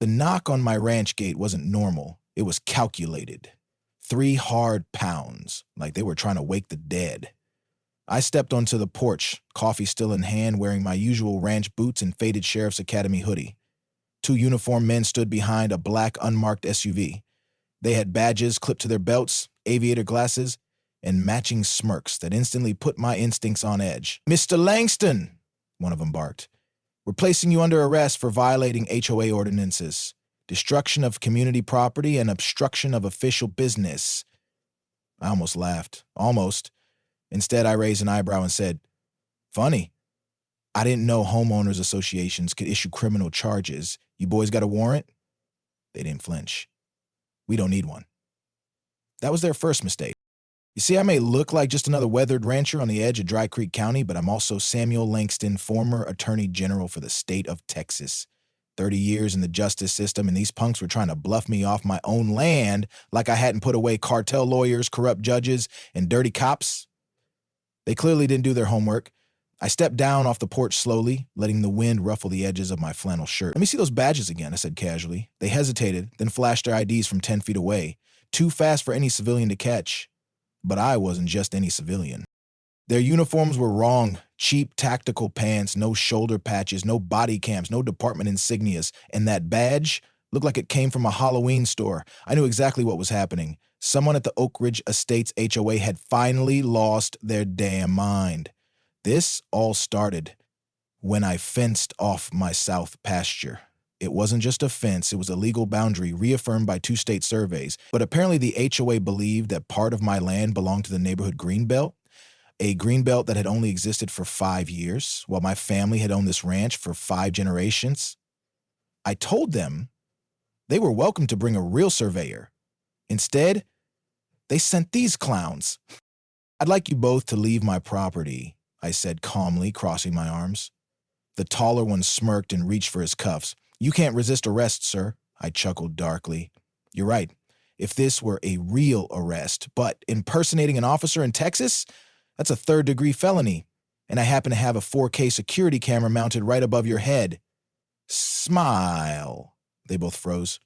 The knock on my ranch gate wasn't normal. It was calculated. 3 hard pounds, like they were trying to wake the dead. I stepped onto the porch, coffee still in hand, wearing my usual ranch boots and faded Sheriff's Academy hoodie. 2 uniformed men stood behind a black unmarked SUV. They had badges clipped to their belts, aviator glasses, and matching smirks that instantly put my instincts on edge. "Mr. Langston," one of them barked. "We're placing you under arrest for violating HOA ordinances, destruction of community property, and obstruction of official business." I almost laughed. Almost. Instead, I raised an eyebrow and said, "Funny. I didn't know homeowners associations could issue criminal charges. You boys got a warrant?" They didn't flinch. "We don't need one." That was their first mistake. You see, I may look like just another weathered rancher on the edge of Dry Creek County, but I'm also Samuel Langston, former Attorney General for the state of Texas. 30 years in the justice system, and these punks were trying to bluff me off my own land like I hadn't put away cartel lawyers, corrupt judges, and dirty cops. They clearly didn't do their homework. I stepped down off the porch slowly, letting the wind ruffle the edges of my flannel shirt. "Let me see those badges again," I said casually. They hesitated, then flashed their IDs from 10 feet away. Too fast for any civilian to catch. But I wasn't just any civilian. Their uniforms were wrong. Cheap tactical pants, no shoulder patches, no body cams, no department insignias. And that badge looked like it came from a Halloween store. I knew exactly what was happening. Someone at the Oak Ridge Estates HOA had finally lost their damn mind. This all started when I fenced off my south pasture. It wasn't just a fence, it was a legal boundary reaffirmed by 2 state surveys. But apparently the HOA believed that part of my land belonged to the neighborhood greenbelt, a greenbelt that had only existed for 5 years, while my family had owned this ranch for 5 generations. I told them they were welcome to bring a real surveyor. Instead, they sent these clowns. "I'd like you both to leave my property," I said calmly, crossing my arms. The taller one smirked and reached for his cuffs. "You can't resist arrest, sir," I chuckled darkly. "You're right. If this were a real arrest, but impersonating an officer in Texas? That's a 3rd-degree felony. And I happen to have a 4K security camera mounted right above your head." "Smile." They both froze.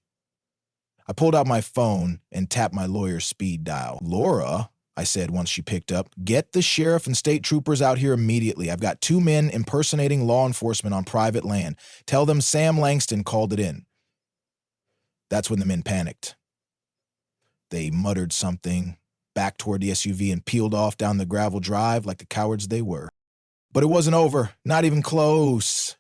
I pulled out my phone and tapped my lawyer's speed dial. "Laura," I said once she picked up, "get the sheriff and state troopers out here immediately. I've got 2 men impersonating law enforcement on private land. Tell them Sam Langston called it in." That's when the men panicked. They muttered something, backed toward the SUV, and peeled off down the gravel drive like the cowards they were. But it wasn't over, not even close.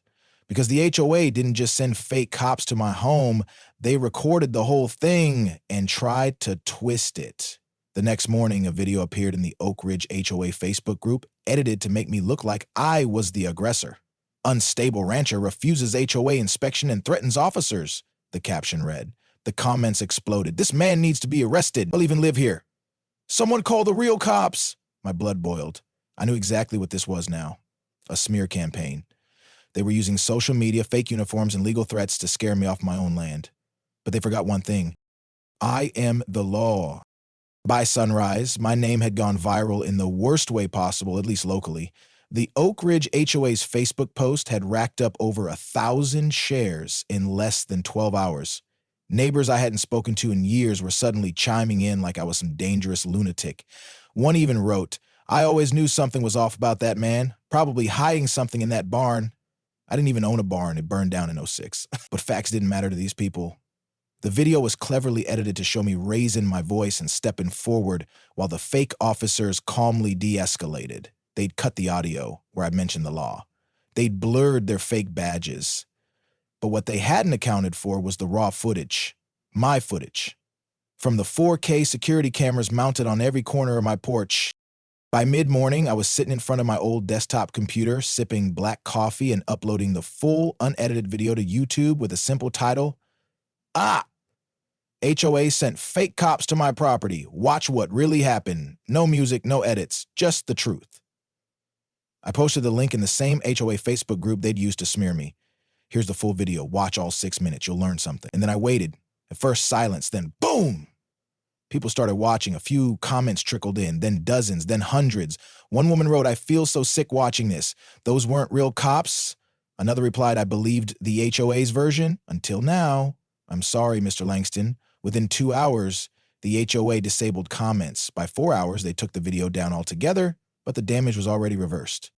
Because the HOA didn't just send fake cops to my home, they recorded the whole thing and tried to twist it. The next morning, a video appeared in the Oak Ridge HOA Facebook group, edited to make me look like I was the aggressor. "Unstable rancher refuses HOA inspection and threatens officers," the caption read. The comments exploded. "This man needs to be arrested. He'll even live here. Someone call the real cops." My blood boiled. I knew exactly what this was now. A smear campaign. They were using social media, fake uniforms, and legal threats to scare me off my own land. But they forgot one thing. I am the law. By sunrise, my name had gone viral in the worst way possible, at least locally. The Oak Ridge HOA's Facebook post had racked up over 1,000 shares in less than 12 hours. Neighbors I hadn't spoken to in years were suddenly chiming in like I was some dangerous lunatic. One even wrote, "I always knew something was off about that man, probably hiding something in that barn." I didn't even own a barn. It burned down in 2006. But facts didn't matter to these people. The video was cleverly edited to show me raising my voice and stepping forward while the fake officers calmly de-escalated. They'd cut the audio where I mentioned the law. They'd blurred their fake badges. But what they hadn't accounted for was the raw footage. My footage. From the 4K security cameras mounted on every corner of my porch. By mid-morning, I was sitting in front of my old desktop computer, sipping black coffee and uploading the full unedited video to YouTube with a simple title, HOA sent fake cops to my property. Watch what really happened. No music, no edits, just the truth. I posted the link in the same HOA Facebook group they'd used to smear me. "Here's the full video. Watch all 6 minutes. You'll learn something." And then I waited. At first silence, then boom! People started watching. A few comments trickled in, then dozens, then hundreds. One woman wrote, "I feel so sick watching this. Those weren't real cops." Another replied, "I believed the HOA's version until now." I'm sorry, Mr. Langston. Within 2 hours, the HOA disabled comments. By 4 hours, they took the video down altogether, but the damage was already reversed.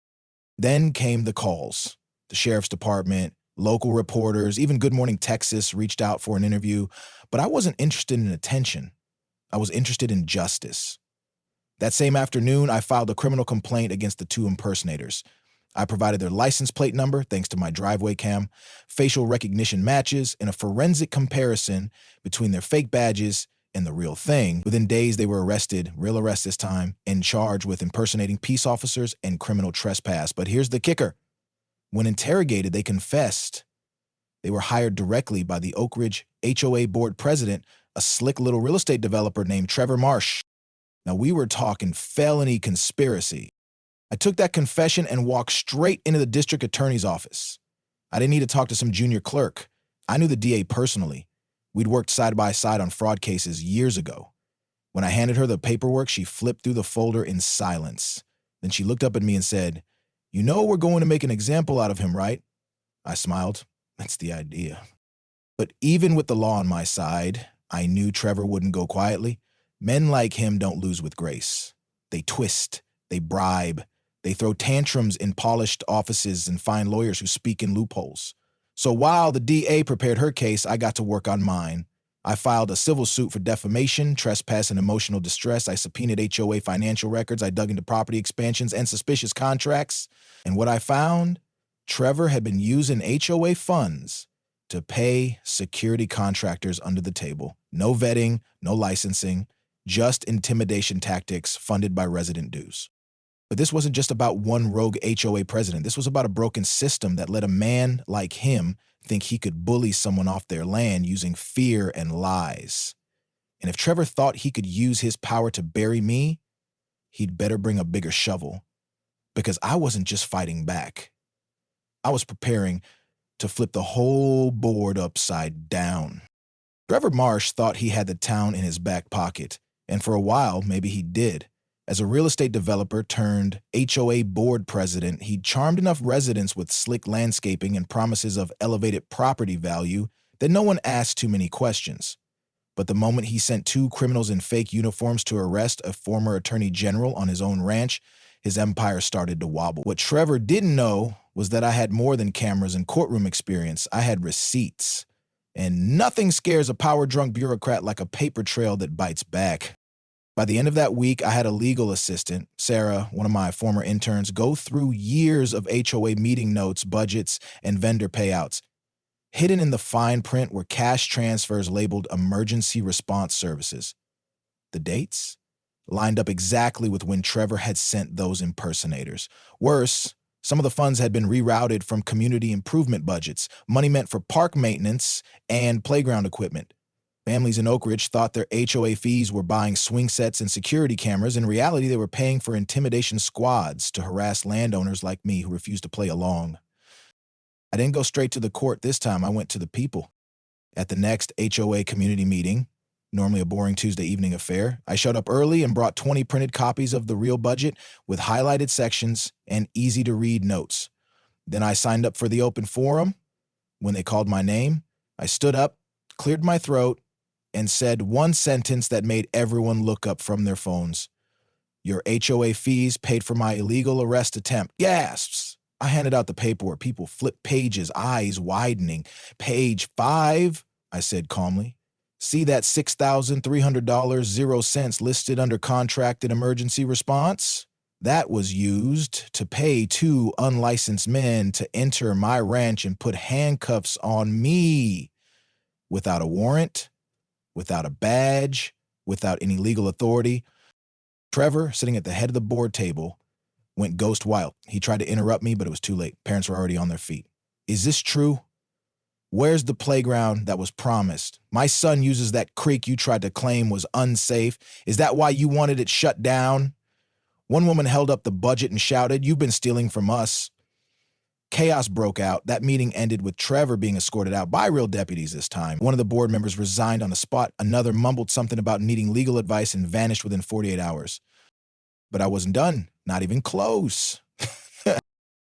Then came the calls. The sheriff's department, local reporters, even Good Morning Texas reached out for an interview, but I wasn't interested in attention. I was interested in justice. That same afternoon, I filed a criminal complaint against the two impersonators. I provided their license plate number, thanks to my driveway cam, facial recognition matches, and a forensic comparison between their fake badges and the real thing. Within days, they were arrested, real arrest this time, and charged with impersonating peace officers and criminal trespass. But here's the kicker. When interrogated, they confessed. They were hired directly by the Oak Ridge HOA board president, a slick little real estate developer named Trevor Marsh. Now, we were talking felony conspiracy. I took that confession and walked straight into the district attorney's office. I didn't need to talk to some junior clerk. I knew the DA personally. We'd worked side by side on fraud cases years ago. When I handed her the paperwork, she flipped through the folder in silence. Then she looked up at me and said, "You know we're going to make an example out of him, right?" I smiled. That's the idea. But even with the law on my side, I knew Trevor wouldn't go quietly. Men like him don't lose with grace. They twist, they bribe, they throw tantrums in polished offices and find lawyers who speak in loopholes. So while the DA prepared her case, I got to work on mine. I filed a civil suit for defamation, trespass, and emotional distress. I subpoenaed HOA financial records. I dug into property expansions and suspicious contracts. And what I found? Trevor had been using HOA funds to pay security contractors under the table. No vetting, no licensing, just intimidation tactics funded by resident dues. But this wasn't just about one rogue HOA president. This was about a broken system that let a man like him think he could bully someone off their land using fear and lies. And if Trevor thought he could use his power to bury me, he'd better bring a bigger shovel. Because I wasn't just fighting back. I was preparing to flip the whole board upside down. Trevor Marsh thought he had the town in his back pocket, and for a while, maybe he did. As a real estate developer turned HOA board president, he charmed enough residents with slick landscaping and promises of elevated property value that no one asked too many questions. But the moment he sent two criminals in fake uniforms to arrest a former attorney general on his own ranch, his empire started to wobble. What Trevor didn't know was that I had more than cameras and courtroom experience. I had receipts. And nothing scares a power-drunk bureaucrat like a paper trail that bites back. By the end of that week, I had a legal assistant, Sarah, one of my former interns, go through years of HOA meeting notes, budgets, and vendor payouts. Hidden in the fine print were cash transfers labeled emergency response services. The dates lined up exactly with when Trevor had sent those impersonators. Worse, some of the funds had been rerouted from community improvement budgets, money meant for park maintenance and playground equipment. Families in Oak Ridge thought their HOA fees were buying swing sets and security cameras. In reality, they were paying for intimidation squads to harass landowners like me who refused to play along. I didn't go straight to the court this time. I went to the people. At the next HOA community meeting, normally a boring Tuesday evening affair, I showed up early and brought 20 printed copies of the real budget with highlighted sections and easy-to-read notes. Then I signed up for the open forum. When they called my name, I stood up, cleared my throat, and said one sentence that made everyone look up from their phones. "Your HOA fees paid for my illegal arrest attempt." Gasps! I handed out the paperwork. People flipped pages, eyes widening. "Page 5, I said calmly. "See that $6,300.00 listed under contracted emergency response? That was used to pay two unlicensed men to enter my ranch and put handcuffs on me. Without a warrant, without a badge, without any legal authority." Trevor, sitting at the head of the board table, went ghost wild. He tried to interrupt me, but it was too late. Parents were already on their feet. "Is this true? Where's the playground that was promised? My son uses that creek you tried to claim was unsafe. Is that why you wanted it shut down?" One woman held up the budget and shouted, "You've been stealing from us." Chaos broke out. That meeting ended with Trevor being escorted out by real deputies this time. One of the board members resigned on the spot. Another mumbled something about needing legal advice and vanished within 48 hours. But I wasn't done. Not even close.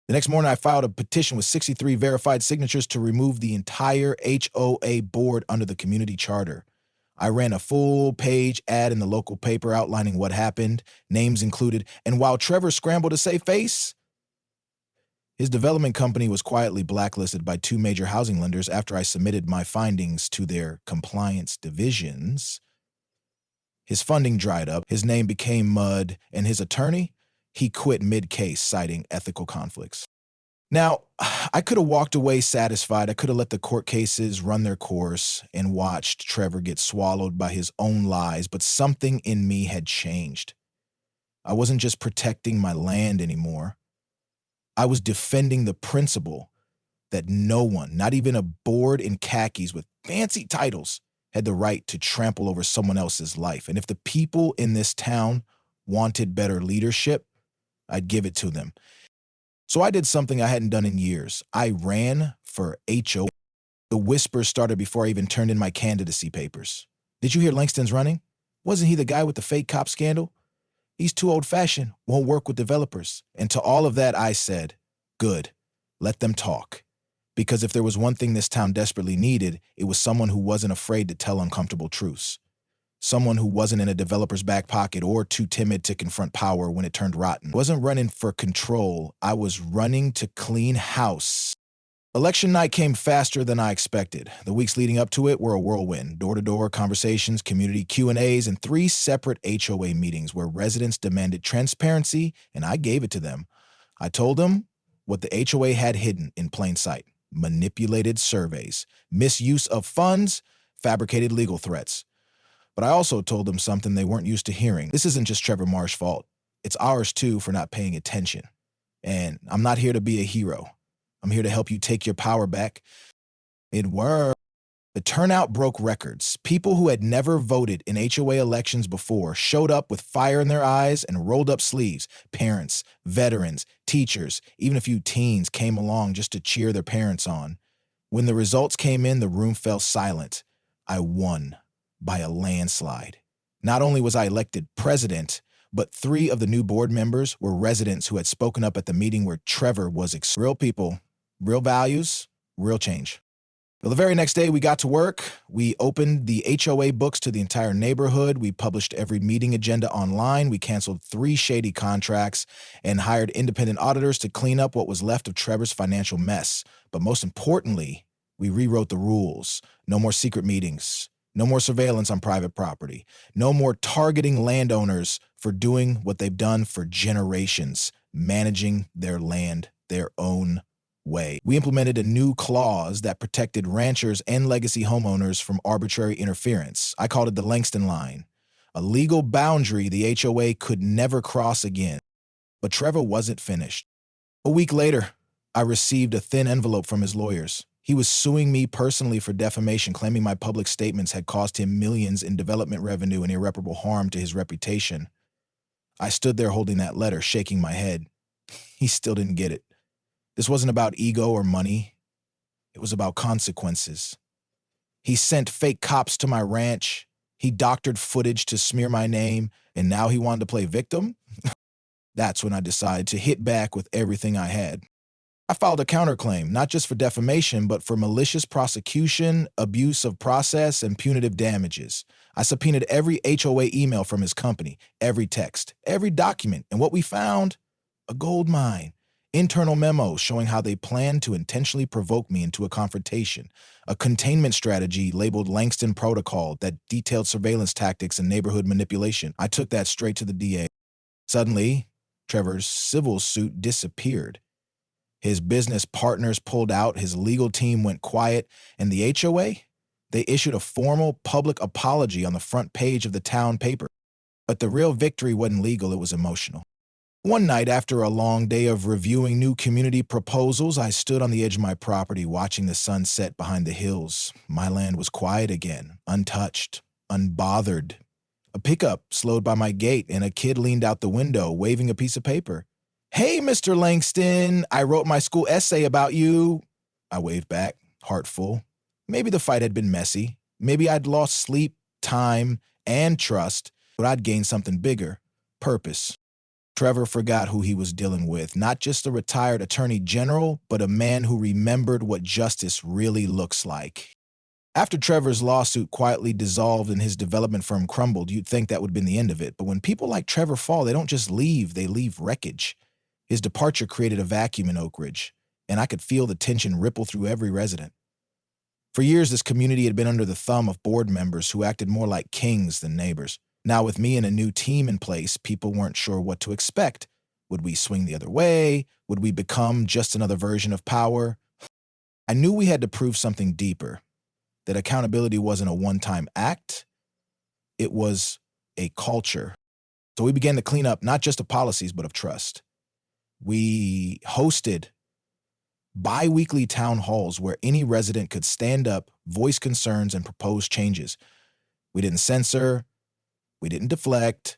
The next morning, I filed a petition with 63 verified signatures to remove the entire HOA board under the community charter. I ran a full-page ad in the local paper outlining what happened, names included, and while Trevor scrambled to save face, his development company was quietly blacklisted by 2 major housing lenders after I submitted my findings to their compliance divisions. His funding dried up, his name became mud, and his attorney, he quit mid-case citing ethical conflicts. Now, I could have walked away satisfied. I could have let the court cases run their course and watched Trevor get swallowed by his own lies, but something in me had changed. I wasn't just protecting my land anymore. I was defending the principle that no one, not even a board in khakis with fancy titles, had the right to trample over someone else's life. And if the people in this town wanted better leadership, I'd give it to them. So I did something I hadn't done in years. I ran for HOA. The whispers started before I even turned in my candidacy papers. Did you hear Langston's running? Wasn't he the guy with the fake cop scandal? He's too old-fashioned, won't work with developers. And to all of that, I said, good, let them talk. Because if there was one thing this town desperately needed, it was someone who wasn't afraid to tell uncomfortable truths. Someone who wasn't in a developer's back pocket or too timid to confront power when it turned rotten. I wasn't running for control, I was running to clean house. Election night came faster than I expected. The weeks leading up to it were a whirlwind. Door-to-door conversations, community Q&As, and 3 separate HOA meetings where residents demanded transparency, and I gave it to them. I told them what the HOA had hidden in plain sight: manipulated surveys, misuse of funds, fabricated legal threats. But I also told them something they weren't used to hearing. This isn't just Trevor Marsh's fault. It's ours, too, for not paying attention. And I'm not here to be a hero. I'm here to help you take your power back. It worked. The turnout broke records. People who had never voted in HOA elections before showed up with fire in their eyes and rolled up sleeves. Parents, veterans, teachers, even a few teens came along just to cheer their parents on. When the results came in, the room fell silent. I won by a landslide. Not only was I elected president, but 3 of the new board members were residents who had spoken up at the meeting where Trevor was real people, real values, real change. Well, the very next day, we got to work. We opened the HOA books to the entire neighborhood. We published every meeting agenda online. We canceled 3 shady contracts and hired independent auditors to clean up what was left of Trevor's financial mess. But most importantly, we rewrote the rules. No more secret meetings. No more surveillance on private property. No more targeting landowners for doing what they've done for generations, managing their land their own way. We implemented a new clause that protected ranchers and legacy homeowners from arbitrary interference. I called it the Langston line, a legal boundary the HOA could never cross again. But Trevor wasn't finished. A week later, I received a thin envelope from his lawyers. He was suing me personally for defamation, claiming my public statements had cost him millions in development revenue and irreparable harm to his reputation. I stood there holding that letter, shaking my head. He still didn't get it. This wasn't about ego or money. It was about consequences. He sent fake cops to my ranch. He doctored footage to smear my name, and now he wanted to play victim? That's when I decided to hit back with everything I had. I filed a counterclaim, not just for defamation, but for malicious prosecution, abuse of process, and punitive damages. I subpoenaed every HOA email from his company, every text, every document, and what we found? A gold mine. Internal memos showing how they planned to intentionally provoke me into a confrontation. A containment strategy labeled Langston Protocol that detailed surveillance tactics and neighborhood manipulation. I took that straight to the DA. Suddenly, Trevor's civil suit disappeared. His business partners pulled out, his legal team went quiet, and the HOA? They issued a formal public apology on the front page of the town paper. But the real victory wasn't legal, it was emotional. One night, after a long day of reviewing new community proposals, I stood on the edge of my property watching the sun set behind the hills. My land was quiet again, untouched, unbothered. A pickup slowed by my gate, and a kid leaned out the window, waving a piece of paper. "Hey, Mr. Langston, I wrote my school essay about you." I waved back, heart full. Maybe the fight had been messy. Maybe I'd lost sleep, time, and trust, but I'd gained something bigger: purpose. Trevor forgot who he was dealing with, not just a retired attorney general, but a man who remembered what justice really looks like. After Trevor's lawsuit quietly dissolved and his development firm crumbled, you'd think that would have been the end of it. But when people like Trevor fall, they don't just leave, they leave wreckage. His departure created a vacuum in Oak Ridge, and I could feel the tension ripple through every resident. For years, this community had been under the thumb of board members who acted more like kings than neighbors. Now, with me and a new team in place, people weren't sure what to expect. Would we swing the other way? Would we become just another version of power? I knew we had to prove something deeper, that accountability wasn't a one-time act, it was a culture. So we began to clean up not just of policies, but of trust. We hosted bi-weekly town halls where any resident could stand up, voice concerns, and propose changes. We didn't censor, we didn't deflect,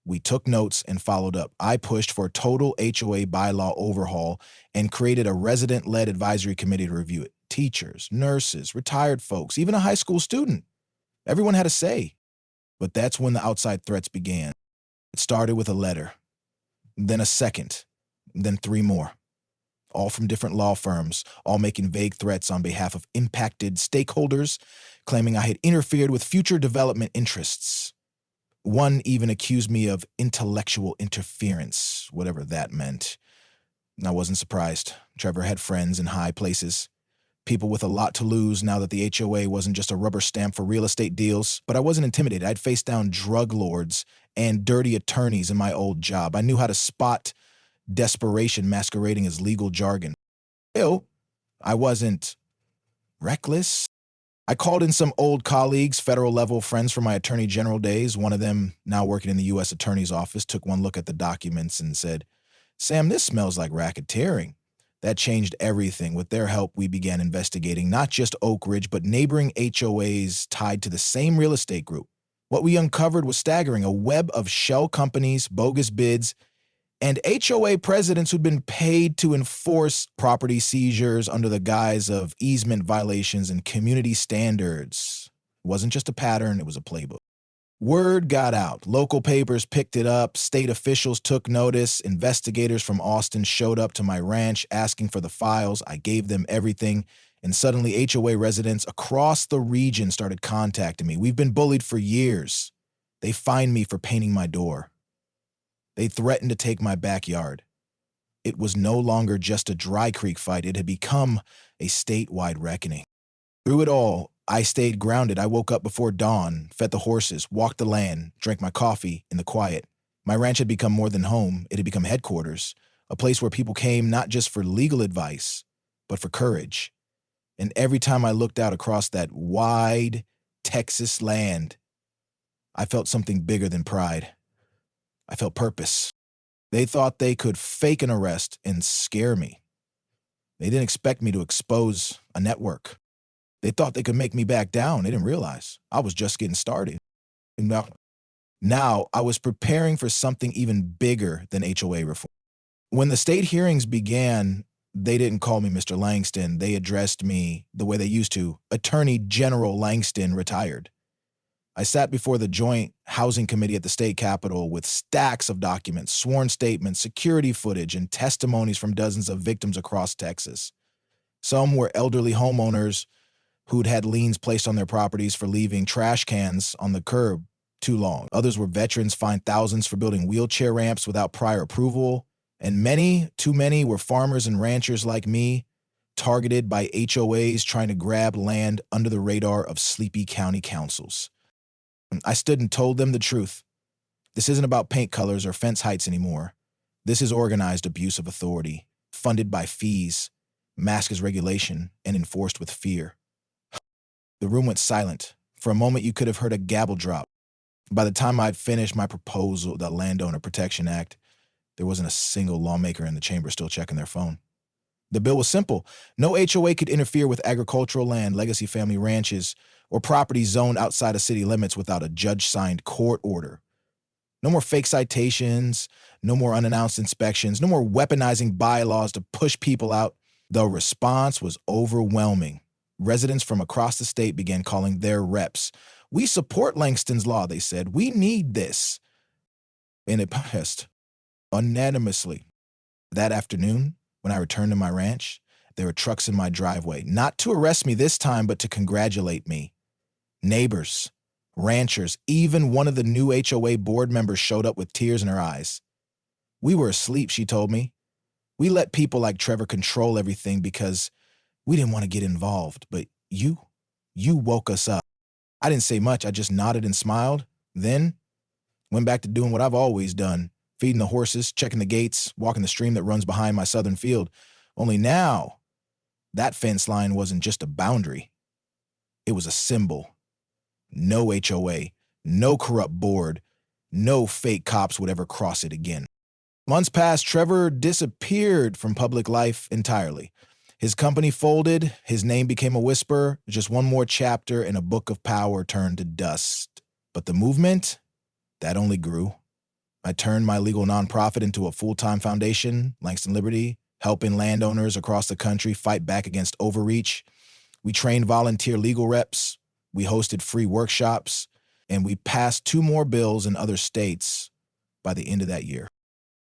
we took notes and followed up. I pushed for a total HOA bylaw overhaul and created a resident-led advisory committee to review it. Teachers, nurses, retired folks, even a high school student. Everyone had a say. But that's when the outside threats began. It started with a letter, then a second, then three more. All from different law firms, all making vague threats on behalf of impacted stakeholders, claiming I had interfered with future development interests. One even accused me of intellectual interference, whatever that meant. I wasn't surprised. Trevor had friends in high places, people with a lot to lose now that the HOA wasn't just a rubber stamp for real estate deals. But I wasn't intimidated. I'd faced down drug lords and dirty attorneys in my old job. I knew how to spot desperation masquerading as legal jargon. Still, I wasn't reckless. I called in some old colleagues, federal-level friends from my attorney general days. One of them, now working in the U.S. Attorney's Office, took one look at the documents and said, "Sam, this smells like racketeering." That changed everything. With their help, we began investigating not just Oak Ridge, but neighboring HOAs tied to the same real estate group. What we uncovered was staggering: a web of shell companies, bogus bids, and HOA presidents who'd been paid to enforce property seizures under the guise of easement violations and community standards. It wasn't just a pattern, it was a playbook. Word got out. Local papers picked it up. State officials took notice. Investigators from Austin showed up to my ranch asking for the files. I gave them everything. And suddenly HOA residents across the region started contacting me. We've been bullied for years. They fined me for painting my door. They threatened to take my backyard. It was no longer just a Dry Creek fight. It had become a statewide reckoning. Through it all, I stayed grounded. I woke up before dawn, fed the horses, walked the land, drank my coffee in the quiet. My ranch had become more than home. It had become headquarters, a place where people came not just for legal advice, but for courage. And every time I looked out across that wide Texas land, I felt something bigger than pride. I felt purpose. They thought they could fake an arrest and scare me. They didn't expect me to expose a network. They thought they could make me back down. They didn't realize I was just getting started. And now I was preparing for something even bigger than HOA reform. When the state hearings began, they didn't call me Mr. Langston. They addressed me the way they used to. Attorney General Langston, retired. I sat before the Joint Housing Committee at the state capitol with stacks of documents, sworn statements, security footage, and testimonies from dozens of victims across Texas. Some were elderly homeowners who'd had liens placed on their properties for leaving trash cans on the curb too long. Others were veterans fined thousands for building wheelchair ramps without prior approval. And many, too many, were farmers and ranchers like me, targeted by HOAs trying to grab land under the radar of sleepy county councils. I stood and told them the truth. This isn't about paint colors or fence heights anymore. This is organized abuse of authority, funded by fees, masked as regulation, and enforced with fear. The room went silent. For a moment, you could have heard a gavel drop. By the time I'd finished my proposal, the Landowner Protection Act, there wasn't a single lawmaker in the chamber still checking their phone. The bill was simple. No HOA could interfere with agricultural land, legacy family ranches, or properties zoned outside of city limits without a judge-signed court order. No more fake citations, no more unannounced inspections, no more weaponizing bylaws to push people out. The response was overwhelming. Residents from across the state began calling their reps. "We support Langston's law," they said. "We need this." And it passed. unanimously. That afternoon, when I returned to my ranch, there were trucks in my driveway, not to arrest me this time, but to congratulate me. Neighbors, ranchers, even one of the new HOA board members showed up with tears in her eyes. We were asleep, she told me. We let people like Trevor control everything because we didn't want to get involved, but you woke us up. I didn't say much, I just nodded and smiled. Then, went back to doing what I've always done, feeding the horses, checking the gates, walking the stream that runs behind my southern field. Only now, that fence line wasn't just a boundary. It was a symbol. No HOA, no corrupt board, no fake cops would ever cross it again. Months passed, Trevor disappeared from public life entirely. His company folded, his name became a whisper, just one more chapter in a book of power turned to dust. But the movement, that only grew. I turned my legal nonprofit into a full-time foundation, Langston Liberty, helping landowners across the country fight back against overreach. We trained volunteer legal reps, we hosted free workshops, and we passed 2 more bills in other states by the end of that year.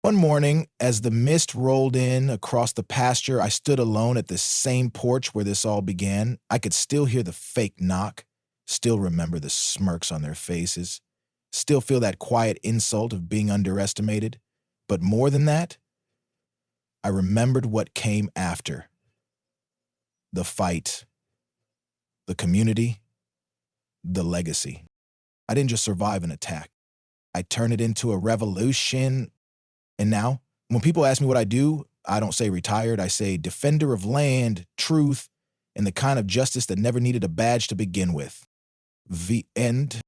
One morning, as the mist rolled in across the pasture, I stood alone at the same porch where this all began. I could still hear the fake knock, still remember the smirks on their faces, still feel that quiet insult of being underestimated. But more than that, I remembered what came after. The fight, the community, the legacy. I didn't just survive an attack. I turned it into a revolution. And now, when people ask me what I do, I don't say retired. I say defender of land, truth, and the kind of justice that never needed a badge to begin with. The end.